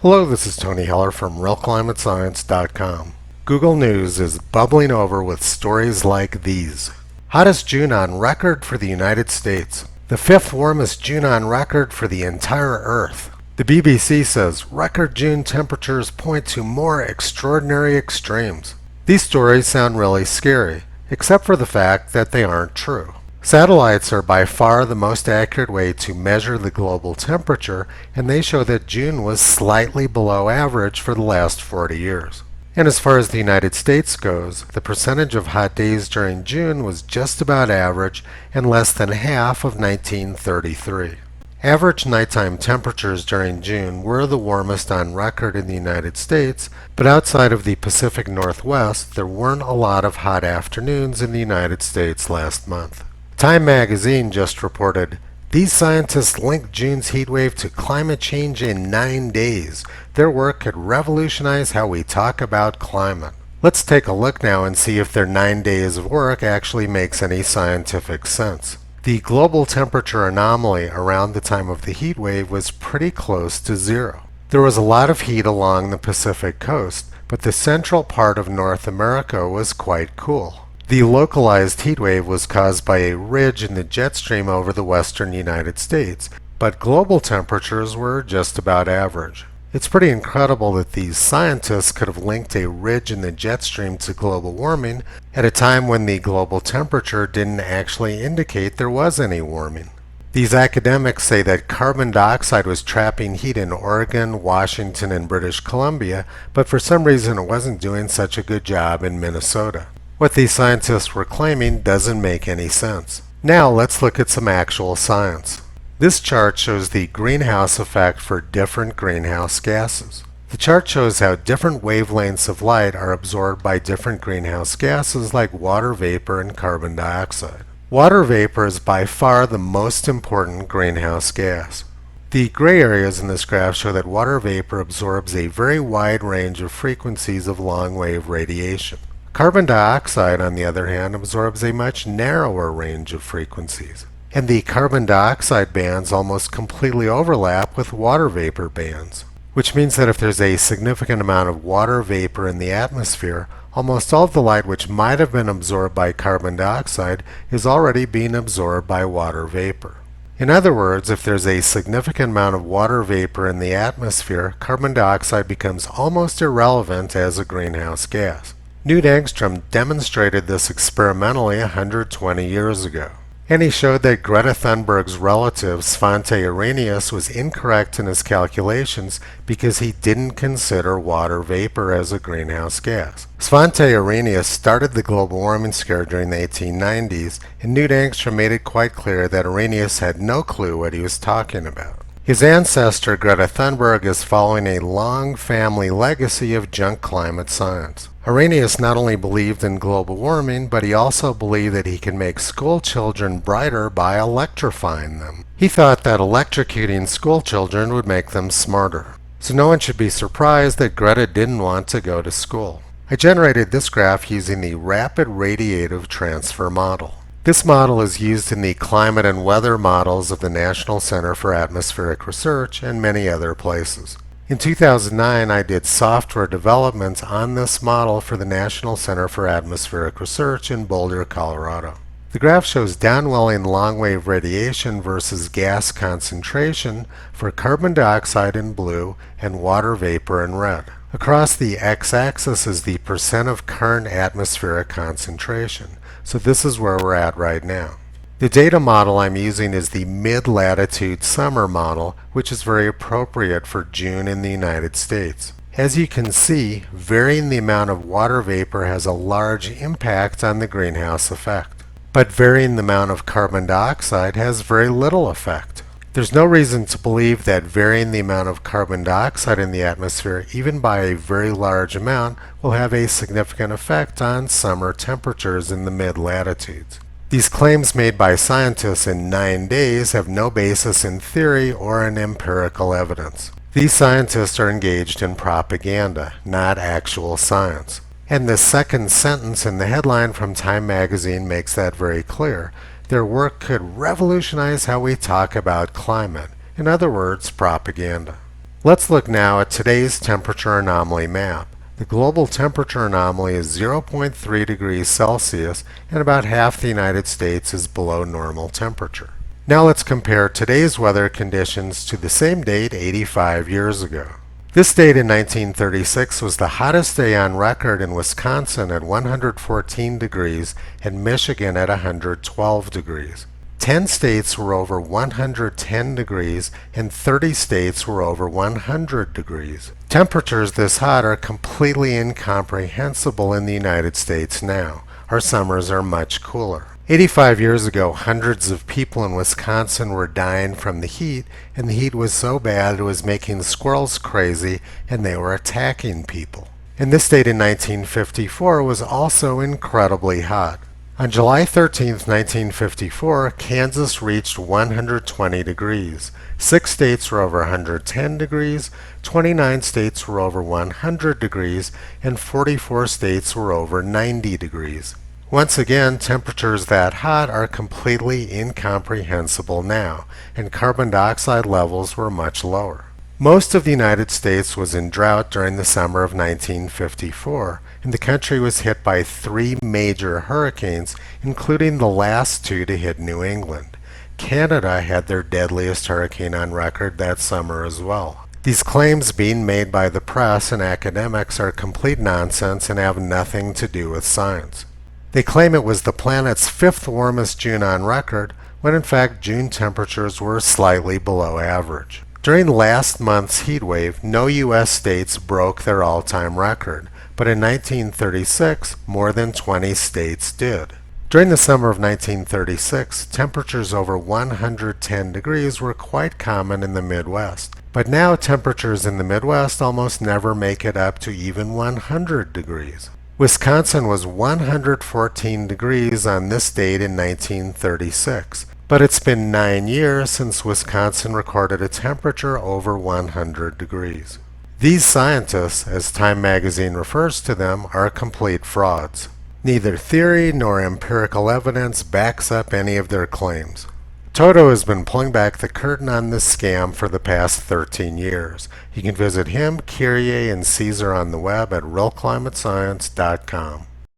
Hello, this is Tony Heller from RealClimateScience.com. Google News is bubbling over with stories like these. Hottest June on record for the United States. The fifth warmest June on record for the entire Earth. The BBC says record June temperatures point to more extraordinary extremes. These stories sound really scary, except for the fact that they aren't true. Satellites are by far the most accurate way to measure the global temperature, and they show that June was slightly below average for the last 40 years. And as far as the United States goes, the percentage of hot days during June was just about average and less than half of 1933. Average nighttime temperatures during June were the warmest on record in the United States, but outside of the Pacific Northwest, there weren't a lot of hot afternoons in the United States last month. Time magazine just reported, "These scientists linked June's heatwave to climate change in 9 days. Their work could revolutionize how we talk about climate." Let's take a look now and see if their 9 days of work actually makes any scientific sense. The global temperature anomaly around the time of the heatwave was pretty close to zero. There was a lot of heat along the Pacific coast, but the central part of North America was quite cool. The localized heatwave was caused by a ridge in the jet stream over the western United States, but global temperatures were just about average. It's pretty incredible that these scientists could have linked a ridge in the jet stream to global warming at a time when the global temperature didn't actually indicate there was any warming. These academics say that carbon dioxide was trapping heat in Oregon, Washington, and British Columbia, but for some reason it wasn't doing such a good job in Minnesota. What these scientists were claiming doesn't make any sense. Now let's look at some actual science. This chart shows the greenhouse effect for different greenhouse gases. The chart shows how different wavelengths of light are absorbed by different greenhouse gases like water vapor and carbon dioxide. Water vapor is by far the most important greenhouse gas. The gray areas in this graph show that water vapor absorbs a very wide range of frequencies of long-wave radiation. Carbon dioxide, on the other hand, absorbs a much narrower range of frequencies. And the carbon dioxide bands almost completely overlap with water vapor bands, which means that if there's a significant amount of water vapor in the atmosphere, almost all of the light which might have been absorbed by carbon dioxide is already being absorbed by water vapor. In other words, if there's a significant amount of water vapor in the atmosphere, carbon dioxide becomes almost irrelevant as a greenhouse gas. Knut Engström demonstrated this experimentally 120 years ago. And he showed that Greta Thunberg's relative Svante Arrhenius was incorrect in his calculations because he didn't consider water vapor as a greenhouse gas. Svante Arrhenius started the global warming scare during the 1890s, and Knut Engström made it quite clear that Arrhenius had no clue what he was talking about. His ancestor Greta Thunberg is following a long family legacy of junk climate science. Arrhenius not only believed in global warming, but he also believed that he could make school children brighter by electrifying them. He thought that electrocuting school children would make them smarter. So no one should be surprised that Greta didn't want to go to school. I generated this graph using the rapid radiative transfer model. This model is used in the climate and weather models of the National Center for Atmospheric Research and many other places. In 2009, I did software development on this model for the National Center for Atmospheric Research in Boulder, Colorado. The graph shows downwelling long-wave radiation versus gas concentration for carbon dioxide in blue and water vapor in red. Across the x-axis is the percent of current atmospheric concentration. So this is where we're at right now. The data model I'm using is the mid-latitude summer model, which is very appropriate for June in the United States. As you can see, varying the amount of water vapor has a large impact on the greenhouse effect. But varying the amount of carbon dioxide has very little effect. There's no reason to believe that varying the amount of carbon dioxide in the atmosphere, even by a very large amount, will have a significant effect on summer temperatures in the mid-latitudes. These claims made by scientists in 9 days have no basis in theory or in empirical evidence. These scientists are engaged in propaganda, not actual science. And the second sentence in the headline from Time magazine makes that very clear. Their work could revolutionize how we talk about climate. In other words, propaganda. Let's look now at today's temperature anomaly map. The global temperature anomaly is 0.3 degrees Celsius, and about half the United States is below normal temperature. Now let's compare today's weather conditions to the same date 85 years ago. This date in 1936 was the hottest day on record in Wisconsin at 114 degrees and Michigan at 112 degrees. 10 states were over 110 degrees and 30 states were over 100 degrees. Temperatures this hot are completely incomprehensible in the United States now. Our summers are much cooler. 85 years ago, hundreds of people in Wisconsin were dying from the heat, and the heat was so bad it was making squirrels crazy and they were attacking people. And this date in 1954 was also incredibly hot. On July 13, 1954, Kansas reached 120 degrees. 6 states were over 110 degrees, 29 states were over 100 degrees, and 44 states were over 90 degrees. Once again, temperatures that hot are completely incomprehensible now, and carbon dioxide levels were much lower. Most of the United States was in drought during the summer of 1954, and the country was hit by 3 major hurricanes, including the last 2 to hit New England. Canada had their deadliest hurricane on record that summer as well. These claims being made by the press and academics are complete nonsense and have nothing to do with science. They claim it was the planet's 5th warmest June on record, when in fact June temperatures were slightly below average. During last month's heat wave, no U.S. states broke their all-time record, but in 1936, more than 20 states did. During the summer of 1936, temperatures over 110 degrees were quite common in the Midwest, but now temperatures in the Midwest almost never make it up to even 100 degrees. Wisconsin was 114 degrees on this date in 1936, but it's been 9 years since Wisconsin recorded a temperature over 100 degrees. These scientists, as Time magazine refers to them, are complete frauds. Neither theory nor empirical evidence backs up any of their claims. Toto has been pulling back the curtain on this scam for the past 13 years. You can visit him, Kyrie, and Caesar on the web at realclimatescience.com.